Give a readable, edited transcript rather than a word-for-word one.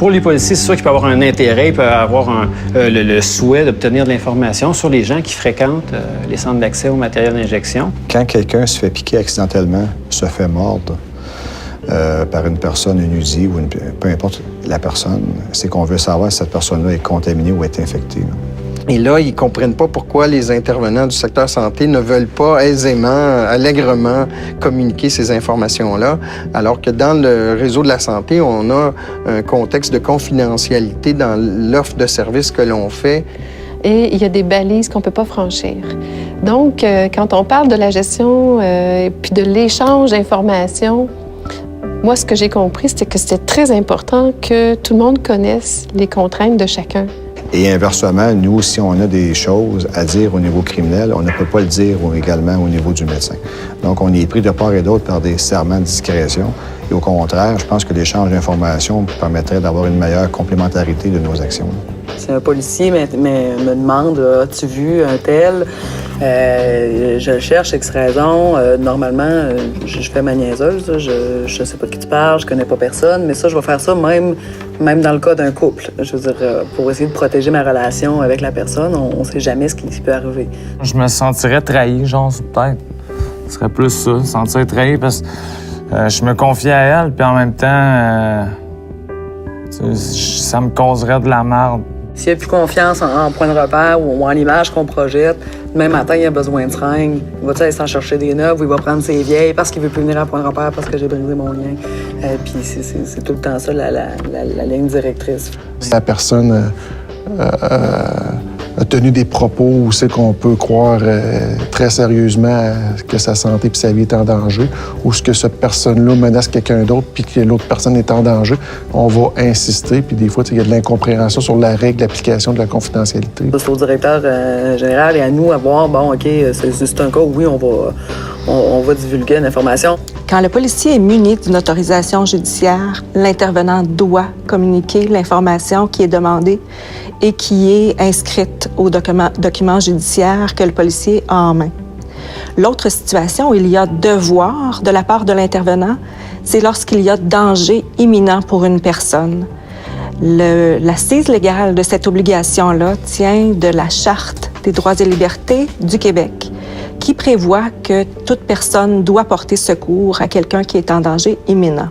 Pour les policiers, c'est sûr qu'il peut avoir un intérêt, il peut avoir le souhait d'obtenir de l'information sur les gens qui fréquentent les centres d'accès au matériel d'injection. Quand quelqu'un se fait piquer accidentellement, se fait mordre par une personne, une UDI ou peu importe la personne, c'est qu'on veut savoir si cette personne-là est contaminée ou est infectée. Et là, ils ne comprennent pas pourquoi les intervenants du secteur santé ne veulent pas aisément, allègrement communiquer ces informations-là, alors que dans le réseau de la santé, on a un contexte de confidentialité dans l'offre de services que l'on fait. Et il y a des balises qu'on ne peut pas franchir. Donc, quand on parle de la gestion puis de l'échange d'informations, moi, ce que j'ai compris, c'était que c'était très important que tout le monde connaisse les contraintes de chacun. Et inversement, nous, si on a des choses à dire au niveau criminel, on ne peut pas le dire également au niveau du médecin. Donc, on est pris de part et d'autre par des serments de discrétion. Et au contraire, je pense que l'échange d'informations permettrait d'avoir une meilleure complémentarité de nos actions. Si un policier me demande « As-tu vu un tel? » Je le cherche, X raison. Normalement, je fais ma niaiseuse. Je sais pas de qui tu parles, je connais pas personne, mais ça, je vais faire ça même dans le cas d'un couple. Je veux dire, pour essayer de protéger ma relation avec la personne, on sait jamais ce qui peut arriver. Je me sentirais trahi, genre, peut-être. Ce serait plus ça, sentir trahi, parce que je me confie à elle, puis en même temps, ça me causerait de la merde. S'il n'y a plus confiance en point de repère ou en l'image qu'on projette, demain matin, il a besoin de seringues. Il va aller s'en chercher des neuves ou il va prendre ses vieilles parce qu'il veut plus venir à point de repère parce que j'ai brisé mon lien. Puis c'est tout le temps ça, la ligne directrice. Si la personne a tenu des propos où c'est qu'on peut croire très sérieusement que sa santé et sa vie est en danger, ou ce que cette personne-là menace quelqu'un d'autre puis que l'autre personne est en danger, on va insister. Puis des fois, il y a de l'incompréhension sur la règle d'application de la confidentialité. C'est au directeur général et à nous à voir, bon, OK, c'est un cas où oui, on va divulguer l'information. Quand le policier est muni d'une autorisation judiciaire, l'intervenant doit communiquer l'information qui est demandée et qui est inscrite au document judiciaire que le policier a en main. L'autre situation où il y a devoir de la part de l'intervenant, c'est lorsqu'il y a danger imminent pour une personne. L'assise légale de cette obligation-là tient de la Charte des droits et libertés du Québec, qui prévoit que toute personne doit porter secours à quelqu'un qui est en danger imminent.